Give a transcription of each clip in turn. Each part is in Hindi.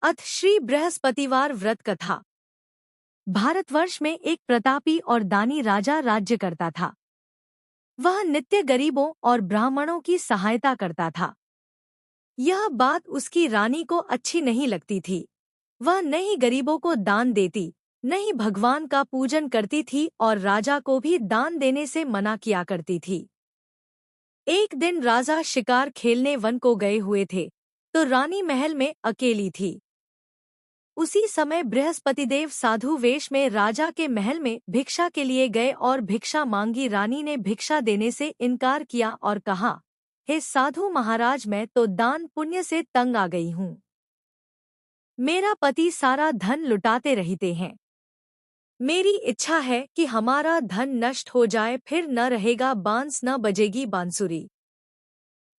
अथ श्री बृहस्पतिवार व्रत कथा। भारतवर्ष में एक प्रतापी और दानी राजा राज्य करता था। वह नित्य गरीबों और ब्राह्मणों की सहायता करता था। यह बात उसकी रानी को अच्छी नहीं लगती थी। वह न ही गरीबों को दान देती, न ही भगवान का पूजन करती थी और राजा को भी दान देने से मना किया करती थी। एक दिन राजा शिकार खेलने वन को गए हुए थे, तो रानी महल में अकेली थी। उसी समय बृहस्पतिदेव साधु वेश में राजा के महल में भिक्षा के लिए गए और भिक्षा मांगी। रानी ने भिक्षा देने से इनकार किया और कहा, हे साधु महाराज, मैं तो दान पुण्य से तंग आ गई हूँ। मेरा पति सारा धन लुटाते रहते हैं। मेरी इच्छा है कि हमारा धन नष्ट हो जाए, फिर न रहेगा बांस, न बजेगी बांसुरी।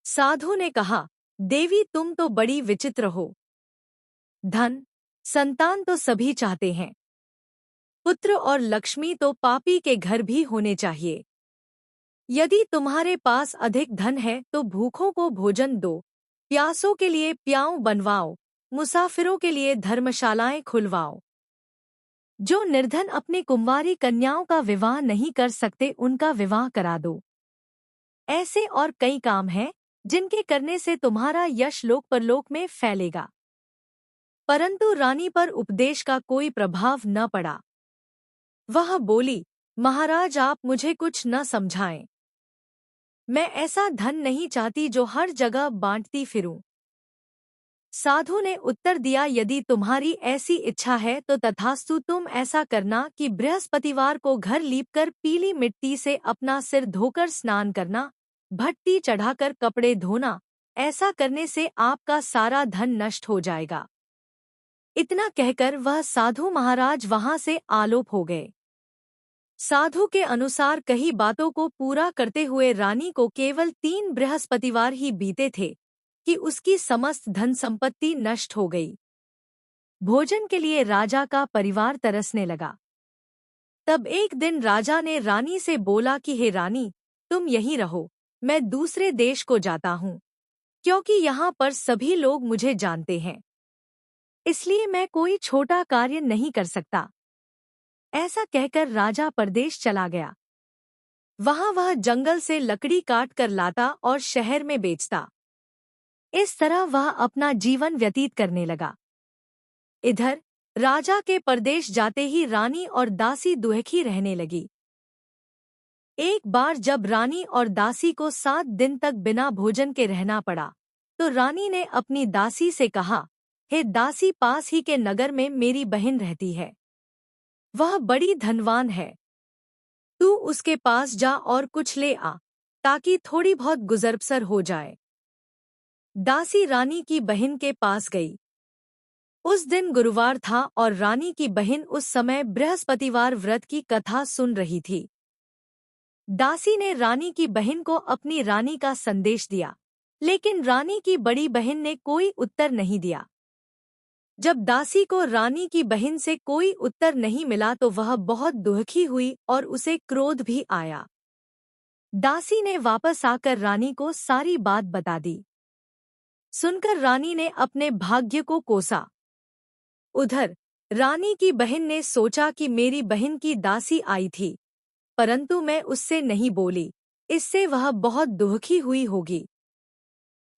साधु ने कहा, देवी तुम तो बड़ी विचित्र हो। धन संतान तो सभी चाहते हैं, पुत्र और लक्ष्मी तो पापी के घर भी होने चाहिए। यदि तुम्हारे पास अधिक धन है तो भूखों को भोजन दो, प्यासों के लिए प्याऊ बनवाओ, मुसाफिरों के लिए धर्मशालाएं खुलवाओ। जो निर्धन अपनी कुंवारी कन्याओं का विवाह नहीं कर सकते, उनका विवाह करा दो। ऐसे और कई काम हैं जिनके करने से तुम्हारा यश लोक परलोक में फैलेगा। परंतु रानी पर उपदेश का कोई प्रभाव न पड़ा। वह बोली, महाराज आप मुझे कुछ न समझाएं। मैं ऐसा धन नहीं चाहती जो हर जगह बांटती फिरूं। साधु ने उत्तर दिया, यदि तुम्हारी ऐसी इच्छा है तो तथास्तु, तुम ऐसा करना कि बृहस्पतिवार को घर लीपकर पीली मिट्टी से अपना सिर धोकर स्नान करना, भट्टी चढ़ाकर कपड़े धोना। ऐसा करने से आपका सारा धन नष्ट हो जाएगा। इतना कहकर वह साधु महाराज वहां से आलोप हो गए। साधु के अनुसार कही बातों को पूरा करते हुए रानी को केवल 3 बृहस्पतिवार ही बीते थे कि उसकी समस्त धन संपत्ति नष्ट हो गई। भोजन के लिए राजा का परिवार तरसने लगा। तब एक दिन राजा ने रानी से बोला कि हे रानी, तुम यहीं रहो, मैं दूसरे देश को जाता हूँ, क्योंकि यहाँ पर सभी लोग मुझे जानते हैं, इसलिए मैं कोई छोटा कार्य नहीं कर सकता। ऐसा कहकर राजा परदेश चला गया। वहां वह जंगल से लकड़ी काट कर लाता और शहर में बेचता। इस तरह वह अपना जीवन व्यतीत करने लगा। इधर राजा के परदेश जाते ही रानी और दासी दुखी रहने लगी। एक बार जब रानी और दासी को 7 दिन तक बिना भोजन के रहना पड़ा, तो रानी ने अपनी दासी से कहा, हे दासी, पास ही के नगर में मेरी बहन रहती है। वह बड़ी धनवान है। तू उसके पास जा और कुछ ले आ, ताकि थोड़ी बहुत गुजर-बसर हो जाए। दासी रानी की बहन के पास गई। उस दिन गुरुवार था और रानी की बहन उस समय बृहस्पतिवार व्रत की कथा सुन रही थी। दासी ने रानी की बहन को अपनी रानी का संदेश दिया, लेकिन रानी की बड़ी बहन ने कोई उत्तर नहीं दिया। जब दासी को रानी की बहन से कोई उत्तर नहीं मिला तो वह बहुत दुखी हुई और उसे क्रोध भी आया। दासी ने वापस आकर रानी को सारी बात बता दी। सुनकर रानी ने अपने भाग्य को कोसा। उधर रानी की बहन ने सोचा कि मेरी बहन की दासी आई थी, परंतु मैं उससे नहीं बोली, इससे वह बहुत दुखी हुई होगी।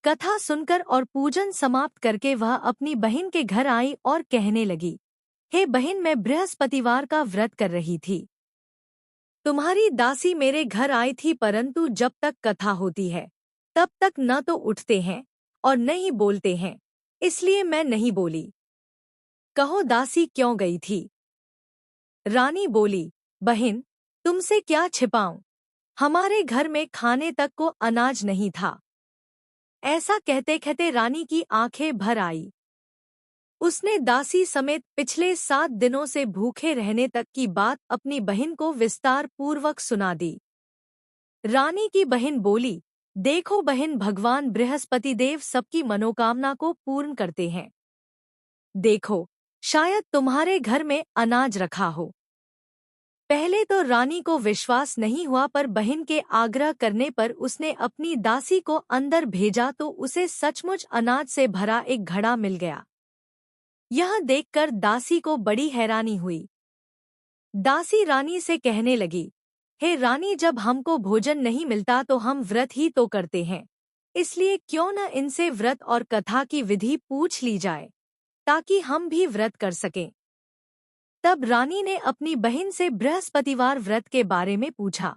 कथा सुनकर और पूजन समाप्त करके वह अपनी बहन के घर आई और कहने लगी, हे बहन, मैं बृहस्पतिवार का व्रत कर रही थी। तुम्हारी दासी मेरे घर आई थी, परंतु जब तक कथा होती है तब तक न तो उठते हैं और न ही बोलते हैं, इसलिए मैं नहीं बोली। कहो दासी क्यों गई थी? रानी बोली, बहन, तुमसे क्या छिपाऊं, हमारे घर में खाने तक को अनाज नहीं था। ऐसा कहते कहते रानी की आंखें भर आई। उसने दासी समेत पिछले 7 दिनों से भूखे रहने तक की बात अपनी बहन को विस्तार पूर्वक सुना दी। रानी की बहन बोली, देखो बहन, भगवान बृहस्पतिदेव सबकी मनोकामना को पूर्ण करते हैं। देखो, शायद तुम्हारे घर में अनाज रखा हो। पहले तो रानी को विश्वास नहीं हुआ, पर बहन के आग्रह करने पर उसने अपनी दासी को अंदर भेजा तो उसे सचमुच अनाज से भरा एक घड़ा मिल गया। यह देखकर दासी को बड़ी हैरानी हुई। दासी रानी से कहने लगी, हे रानी, जब हमको भोजन नहीं मिलता तो हम व्रत ही तो करते हैं, इसलिए क्यों न इनसे व्रत और कथा की विधि पूछ ली जाए ताकि हम भी व्रत कर सकें। तब रानी ने अपनी बहन से बृहस्पतिवार व्रत के बारे में पूछा।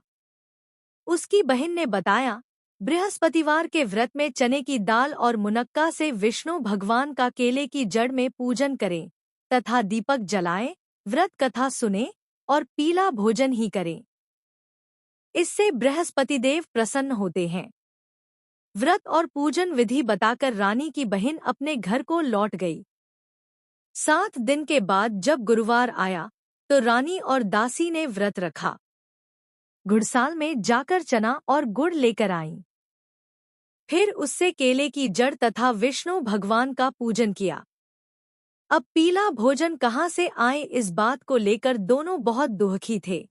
उसकी बहन ने बताया, बृहस्पतिवार के व्रत में चने की दाल और मुनक्का से विष्णु भगवान का केले की जड़ में पूजन करें तथा दीपक जलाएं, व्रत कथा सुने और पीला भोजन ही करें। इससे बृहस्पति देव प्रसन्न होते हैं। व्रत और पूजन विधि बताकर रानी की बहन अपने घर को लौट गई। 7 दिन के बाद जब गुरुवार आया तो रानी और दासी ने व्रत रखा। घुड़साल में जाकर चना और गुड़ लेकर आईं। फिर उससे केले की जड़ तथा विष्णु भगवान का पूजन किया। अब पीला भोजन कहाँ से आए, इस बात को लेकर दोनों बहुत दुखी थे।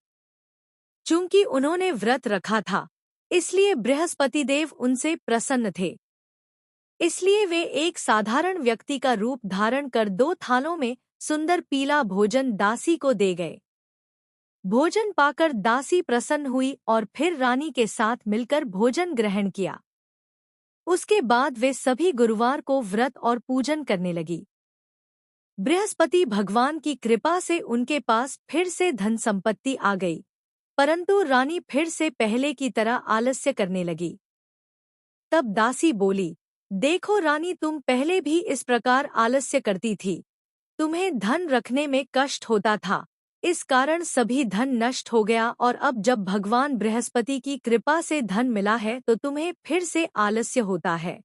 चूंकि उन्होंने व्रत रखा था, इसलिए बृहस्पति देव उनसे प्रसन्न थे। इसलिए वे एक साधारण व्यक्ति का रूप धारण कर 2 थालों में सुंदर पीला भोजन दासी को दे गए। भोजन पाकर दासी प्रसन्न हुई और फिर रानी के साथ मिलकर भोजन ग्रहण किया। उसके बाद वे सभी गुरुवार को व्रत और पूजन करने लगी। बृहस्पति भगवान की कृपा से उनके पास फिर से धन संपत्ति आ गई, परंतु रानी फिर से पहले की तरह आलस्य करने लगी। तब दासी बोली, देखो रानी, तुम पहले भी इस प्रकार आलस्य करती थी। तुम्हें धन रखने में कष्ट होता था, इस कारण सभी धन नष्ट हो गया, और अब जब भगवान बृहस्पति की कृपा से धन मिला है तो तुम्हें फिर से आलस्य होता है।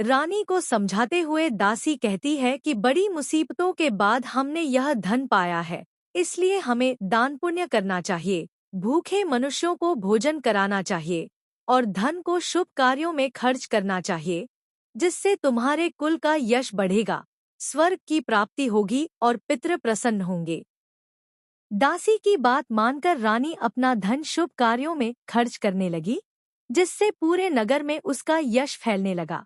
रानी को समझाते हुए दासी कहती है कि बड़ी मुसीबतों के बाद हमने यह धन पाया है, इसलिए हमें दान पुण्य करना चाहिए, भूखे मनुष्यों को भोजन कराना चाहिए और धन को शुभ कार्यों में खर्च करना चाहिए, जिससे तुम्हारे कुल का यश बढ़ेगा, स्वर्ग की प्राप्ति होगी और पितृ प्रसन्न होंगे। दासी की बात मानकर रानी अपना धन शुभ कार्यों में खर्च करने लगी, जिससे पूरे नगर में उसका यश फैलने लगा।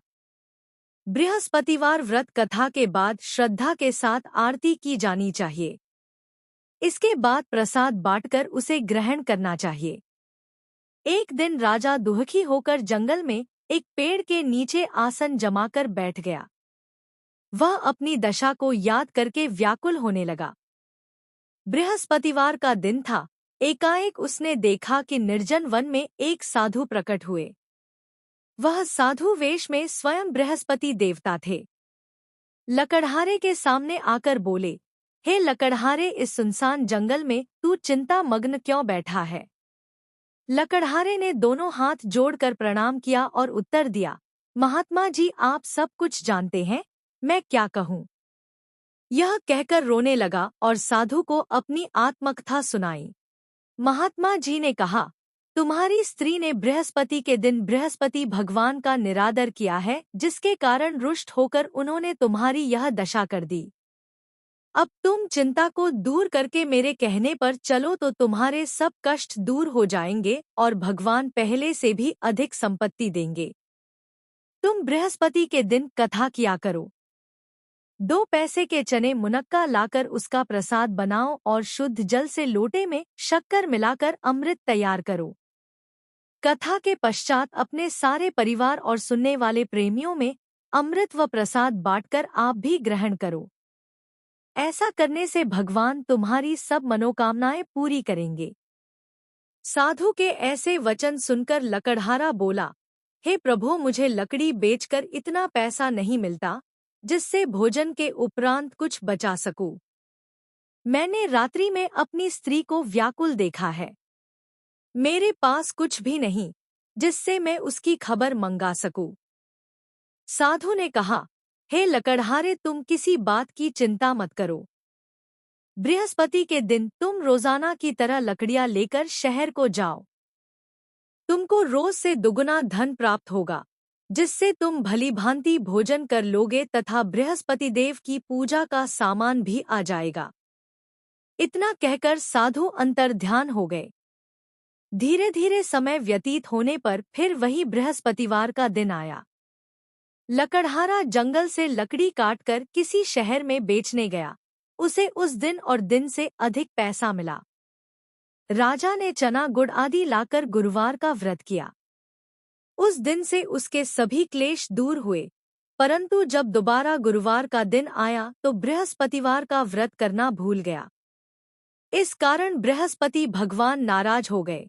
बृहस्पतिवार व्रत कथा के बाद श्रद्धा के साथ आरती की जानी चाहिए। इसके बाद प्रसाद बांटकर उसे ग्रहण करना चाहिए। एक दिन राजा दुखी होकर जंगल में एक पेड़ के नीचे आसन जमाकर बैठ गया। वह अपनी दशा को याद करके व्याकुल होने लगा। बृहस्पतिवार का दिन था। एकाएक उसने देखा कि निर्जन वन में एक साधु प्रकट हुए। वह साधु वेश में स्वयं बृहस्पति देवता थे। लकड़हारे के सामने आकर बोले, हे लकड़हारे, इस सुनसान जंगल में तू चिंता मग्न क्यों बैठा है? लकड़हारे ने दोनों हाथ जोड़कर प्रणाम किया और उत्तर दिया, महात्मा जी, आप सब कुछ जानते हैं, मैं क्या कहूँ? यह कहकर रोने लगा और साधु को अपनी आत्मकथा सुनाई। महात्मा जी ने कहा, तुम्हारी स्त्री ने बृहस्पति के दिन बृहस्पति भगवान का निरादर किया है, जिसके कारण रुष्ट होकर उन्होंने तुम्हारी यह दशा कर दी। अब तुम चिंता को दूर करके मेरे कहने पर चलो तो तुम्हारे सब कष्ट दूर हो जाएंगे और भगवान पहले से भी अधिक संपत्ति देंगे। तुम बृहस्पति के दिन कथा किया करो। 2 पैसे के चने मुनक्का लाकर उसका प्रसाद बनाओ और शुद्ध जल से लोटे में शक्कर मिलाकर अमृत तैयार करो। कथा के पश्चात अपने सारे परिवार और सुनने वाले प्रेमियों में अमृत व प्रसाद बांटकर आप भी ग्रहण करो। ऐसा करने से भगवान तुम्हारी सब मनोकामनाएं पूरी करेंगे। साधु के ऐसे वचन सुनकर लकड़हारा बोला, हे प्रभु, मुझे लकड़ी बेचकर इतना पैसा नहीं मिलता जिससे भोजन के उपरांत कुछ बचा सकूं। मैंने रात्रि में अपनी स्त्री को व्याकुल देखा है। मेरे पास कुछ भी नहीं जिससे मैं उसकी खबर मंगा सकूं। साधु ने कहा, हे लकड़हारे, तुम किसी बात की चिंता मत करो। बृहस्पति के दिन तुम रोजाना की तरह लकड़ियां लेकर शहर को जाओ। तुमको रोज से दुगुना धन प्राप्त होगा, जिससे तुम भलीभांति भोजन कर लोगे तथा बृहस्पति देव की पूजा का सामान भी आ जाएगा। इतना कहकर साधु अंतर्ध्यान हो गए। धीरे धीरे समय व्यतीत होने पर फिर वही बृहस्पतिवार का दिन आया। लकड़हारा जंगल से लकड़ी काटकर किसी शहर में बेचने गया। उसे उस दिन और दिन से अधिक पैसा मिला। राजा ने चना गुड़ आदि लाकर गुरुवार का व्रत किया। उस दिन से उसके सभी क्लेश दूर हुए। परंतु जब दोबारा गुरुवार का दिन आया तो बृहस्पतिवार का व्रत करना भूल गया। इस कारण बृहस्पति भगवान नाराज हो गए।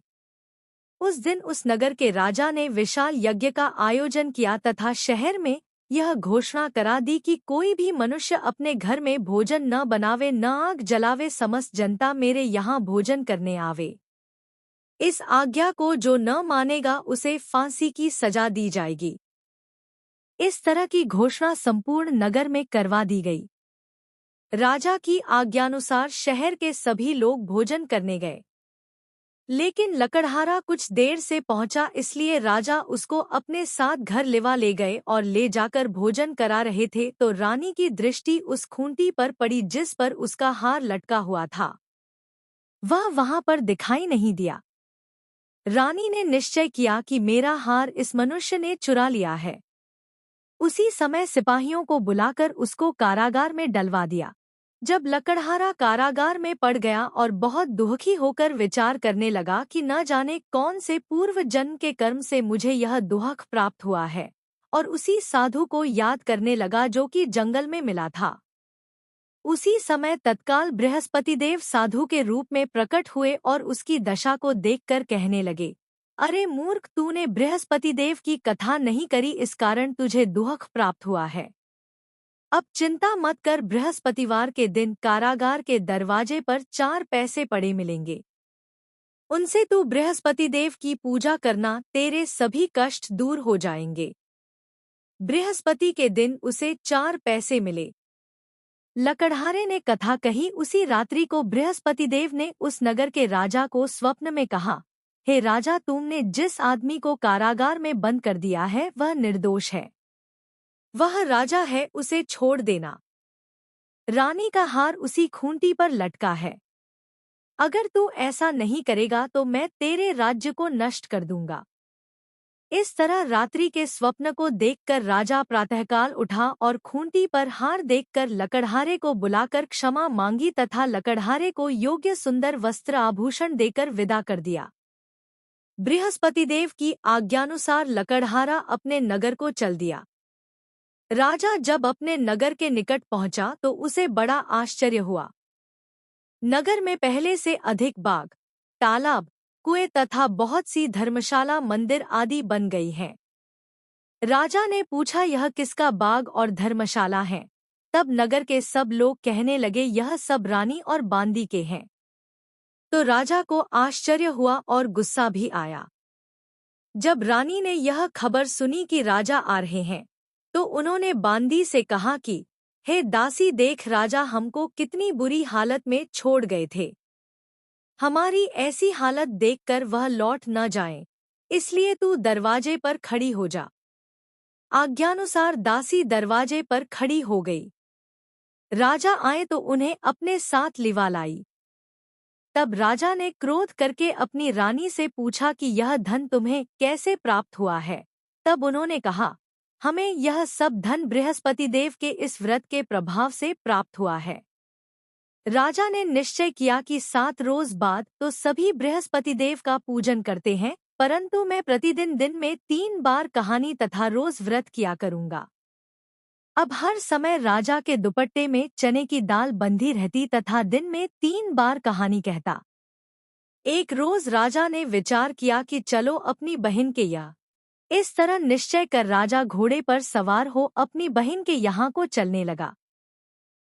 उस दिन उस नगर के राजा ने विशाल यज्ञ का आयोजन किया तथा शहर में यह घोषणा करा दी कि कोई भी मनुष्य अपने घर में भोजन न बनावे, न आग जलावे, समस्त जनता मेरे यहाँ भोजन करने आवे। इस आज्ञा को जो न मानेगा उसे फांसी की सजा दी जाएगी। इस तरह की घोषणा संपूर्ण नगर में करवा दी गई। राजा की आज्ञानुसार शहर के सभी लोग भोजन करने गए, लेकिन लकड़हारा कुछ देर से पहुंचा, इसलिए राजा उसको अपने साथ घर लेवा ले गए और ले जाकर भोजन करा रहे थे तो रानी की दृष्टि उस खूंटी पर पड़ी जिस पर उसका हार लटका हुआ था। वह वहां पर दिखाई नहीं दिया। रानी ने निश्चय किया कि मेरा हार इस मनुष्य ने चुरा लिया है। उसी समय सिपाहियों को बुलाकर उसको कारागार में डलवा दिया। जब लकड़हारा कारागार में पड़ गया और बहुत दुखी होकर विचार करने लगा कि न जाने कौन से पूर्व जन्म के कर्म से मुझे यह दुख प्राप्त हुआ है, और उसी साधु को याद करने लगा जो कि जंगल में मिला था। उसी समय तत्काल बृहस्पतिदेव साधु के रूप में प्रकट हुए और उसकी दशा को देखकर कहने लगे, अरे मूर्ख, तूने बृहस्पतिदेव की कथा नहीं करी, इस कारण तुझे दुख प्राप्त हुआ है। अब चिंता मत कर, बृहस्पतिवार के दिन कारागार के दरवाजे पर 4 पैसे पड़े मिलेंगे। उनसे तू बृहस्पतिदेव की पूजा करना, तेरे सभी कष्ट दूर हो जाएंगे। बृहस्पति के दिन उसे 4 पैसे मिले। लकड़हारे ने कथा कही। उसी रात्रि को बृहस्पतिदेव ने उस नगर के राजा को स्वप्न में कहा, हे राजा, तुमने जिस आदमी को कारागार में बंद कर दिया है वह निर्दोष है। वह राजा है, उसे छोड़ देना। रानी का हार उसी खूंटी पर लटका है। अगर तू ऐसा नहीं करेगा तो मैं तेरे राज्य को नष्ट कर दूंगा। इस तरह रात्रि के स्वप्न को देखकर राजा प्रातःकाल उठा और खूंटी पर हार देखकर लकड़हारे को बुलाकर क्षमा मांगी तथा लकड़हारे को योग्य सुंदर वस्त्र आभूषण देकर विदा कर दिया। बृहस्पतिदेव की आज्ञानुसार लकड़हारा अपने नगर को चल दिया। राजा जब अपने नगर के निकट पहुंचा तो उसे बड़ा आश्चर्य हुआ। नगर में पहले से अधिक बाग, तालाब, कुएं तथा बहुत सी धर्मशाला, मंदिर आदि बन गई हैं। राजा ने पूछा, यह किसका बाग और धर्मशाला है? तब नगर के सब लोग कहने लगे, यह सब रानी और बांदी के हैं। तो राजा को आश्चर्य हुआ और गुस्सा भी आया। जब रानी ने यह खबर सुनी कि राजा आ रहे हैं तो उन्होंने बांदी से कहा कि हे दासी, देख राजा हमको कितनी बुरी हालत में छोड़ गए थे। हमारी ऐसी हालत देखकर वह लौट न जाएं, इसलिए तू दरवाजे पर खड़ी हो जा। आज्ञानुसार दासी दरवाजे पर खड़ी हो गई। राजा आए तो उन्हें अपने साथ लिवा लाई। तब राजा ने क्रोध करके अपनी रानी से पूछा कि यह धन तुम्हें कैसे प्राप्त हुआ है? तब उन्होंने कहा, हमें यह सब धन बृहस्पतिदेव के इस व्रत के प्रभाव से प्राप्त हुआ है। राजा ने निश्चय किया कि 7 रोज बाद तो सभी बृहस्पतिदेव का पूजन करते हैं, परंतु मैं प्रतिदिन दिन में 3 बार कहानी तथा रोज व्रत किया करूंगा। अब हर समय राजा के दुपट्टे में चने की दाल बंधी रहती तथा दिन में 3 बार कहानी कहता। एक रोज राजा ने विचार किया कि चलो अपनी बहन के यहाँ। इस तरह निश्चय कर राजा घोड़े पर सवार हो अपनी बहन के यहाँ को चलने लगा।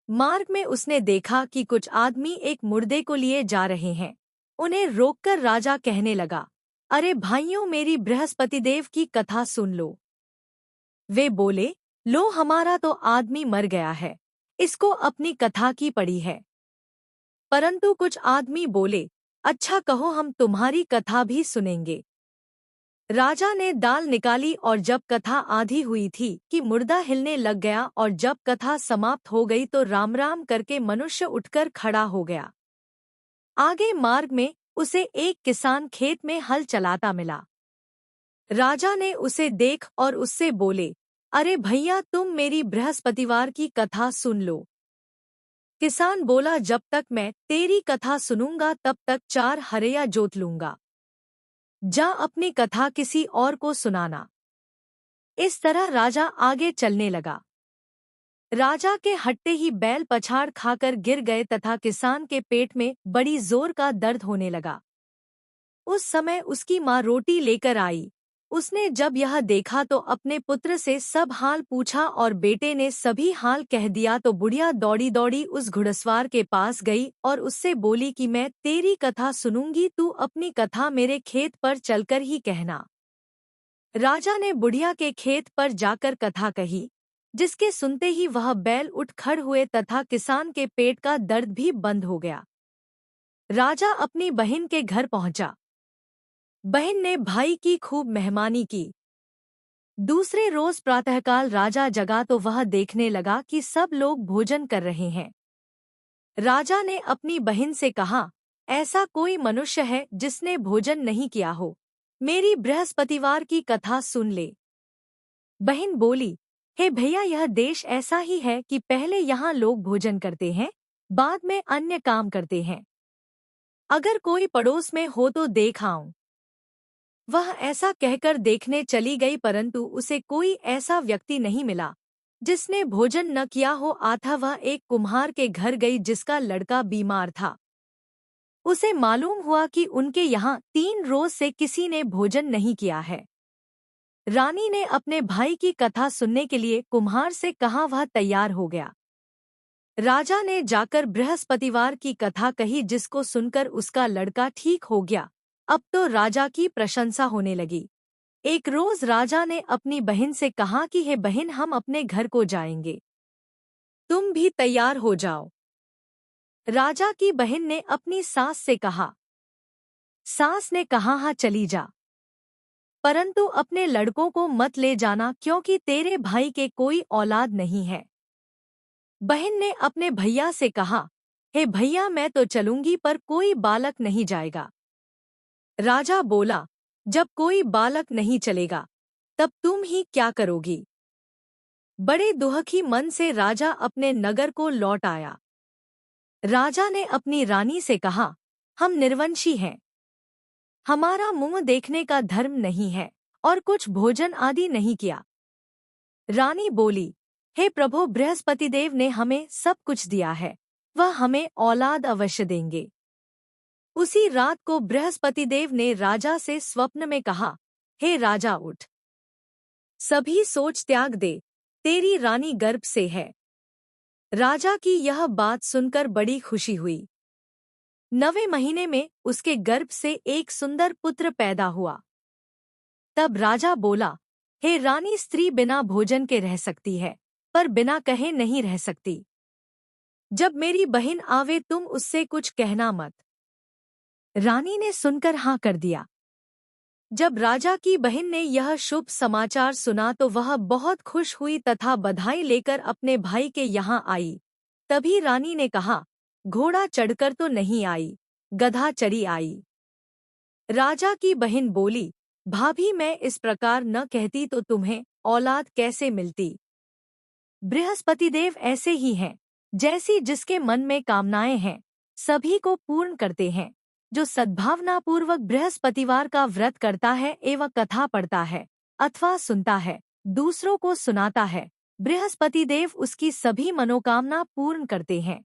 मार्ग में उसने देखा कि कुछ आदमी एक मुर्दे को लिए जा रहे हैं। उन्हें रोककर राजा कहने लगा, अरे भाइयों, मेरी बृहस्पतिदेव की कथा सुन लो। वे बोले, लो, हमारा तो आदमी मर गया है, इसको अपनी कथा की पड़ी है। परंतु कुछ आदमी बोले, अच्छा कहो, हम तुम्हारी कथा भी सुनेंगे। राजा ने दाल निकाली और जब कथा आधी हुई थी कि मुर्दा हिलने लग गया और जब कथा समाप्त हो गई तो राम राम करके मनुष्य उठकर खड़ा हो गया। आगे मार्ग में उसे एक किसान खेत में हल चलाता मिला। राजा ने उसे देख और उससे बोले, अरे भैया, तुम मेरी बृहस्पतिवार की कथा सुन लो। किसान बोला, जब तक मैं तेरी कथा सुनूंगा तब तक 4 हरया जोत लूंगा। जा अपनी कथा किसी और को सुनाना। इस तरह राजा आगे चलने लगा। राजा के हटते ही बैल पछाड़ खाकर गिर गए तथा किसान के पेट में बड़ी जोर का दर्द होने लगा। उस समय उसकी माँ रोटी लेकर आई। उसने जब यह देखा तो अपने पुत्र से सब हाल पूछा और बेटे ने सभी हाल कह दिया तो बुढ़िया दौड़ी दौड़ी उस घुड़सवार के पास गई और उससे बोली कि मैं तेरी कथा सुनूंगी, तू अपनी कथा मेरे खेत पर चलकर ही कहना। राजा ने बुढ़िया के खेत पर जाकर कथा कही, जिसके सुनते ही वह बैल उठ खड़ हुए तथा किसान के पेट का दर्द भी बंद हो गया। राजा अपनी बहन के घर पहुंचा। बहन ने भाई की खूब मेहमानी की। दूसरे रोज प्रातःकाल राजा जगा तो वह देखने लगा कि सब लोग भोजन कर रहे हैं। राजा ने अपनी बहन से कहा, ऐसा कोई मनुष्य है जिसने भोजन नहीं किया हो, मेरी बृहस्पतिवार की कथा सुन ले। बहन बोली, हे भैया, यह देश ऐसा ही है कि पहले यहाँ लोग भोजन करते हैं, बाद में अन्य काम करते हैं। अगर कोई पड़ोस में हो तो देख आऊं। वह ऐसा कहकर देखने चली गई, परंतु उसे कोई ऐसा व्यक्ति नहीं मिला जिसने भोजन न किया हो। आता वह एक कुम्हार के घर गई जिसका लड़का बीमार था। उसे मालूम हुआ कि उनके यहाँ 3 रोज से किसी ने भोजन नहीं किया है। रानी ने अपने भाई की कथा सुनने के लिए कुम्हार से कहा, वह तैयार हो गया। राजा ने जाकर बृहस्पतिवार की कथा कही, जिसको सुनकर उसका लड़का ठीक हो गया। अब तो राजा की प्रशंसा होने लगी। एक रोज राजा ने अपनी बहन से कहा कि हे बहन, हम अपने घर को जाएंगे, तुम भी तैयार हो जाओ। राजा की बहन ने अपनी सास से कहा। सास ने कहा, हाँ चली जा, परंतु अपने लड़कों को मत ले जाना क्योंकि तेरे भाई के कोई औलाद नहीं है। बहन ने अपने भैया से कहा, हे भैया, मैं तो चलूंगी पर कोई बालक नहीं जाएगा। राजा बोला, जब कोई बालक नहीं चलेगा तब तुम ही क्या करोगी। बड़े दुखी मन से राजा अपने नगर को लौट आया। राजा ने अपनी रानी से कहा, हम निर्वंशी हैं, हमारा मुंह देखने का धर्म नहीं है और कुछ भोजन आदि नहीं किया। रानी बोली, हे प्रभु, बृहस्पतिदेव ने हमें सब कुछ दिया है, वह हमें औलाद अवश्य देंगे। उसी रात को बृहस्पतिदेव ने राजा से स्वप्न में कहा, हे राजा, उठ, सभी सोच त्याग दे, तेरी रानी गर्भ से है। राजा की यह बात सुनकर बड़ी खुशी हुई। 9वें महीने में उसके गर्भ से एक सुंदर पुत्र पैदा हुआ। तब राजा बोला, हे रानी, स्त्री बिना भोजन के रह सकती है पर बिना कहे नहीं रह सकती। जब मेरी बहन आवे तुम उससे कुछ कहना मत। रानी ने सुनकर हाँ कर दिया। जब राजा की बहन ने यह शुभ समाचार सुना तो वह बहुत खुश हुई तथा बधाई लेकर अपने भाई के यहाँ आई। तभी रानी ने कहा, घोड़ा चढ़कर तो नहीं आई, गधा चढ़ी आई। राजा की बहन बोली, भाभी, मैं इस प्रकार न कहती तो तुम्हें औलाद कैसे मिलती। बृहस्पतिदेव ऐसे ही हैं, जैसी जिसके मन में कामनाएं हैं सभी को पूर्ण करते हैं। जो सद्भावनापूर्वक बृहस्पतिवार का व्रत करता है एवं कथा पढ़ता है अथवा सुनता है, दूसरों को सुनाता है, बृहस्पतिदेव उसकी सभी मनोकामना पूर्ण करते हैं।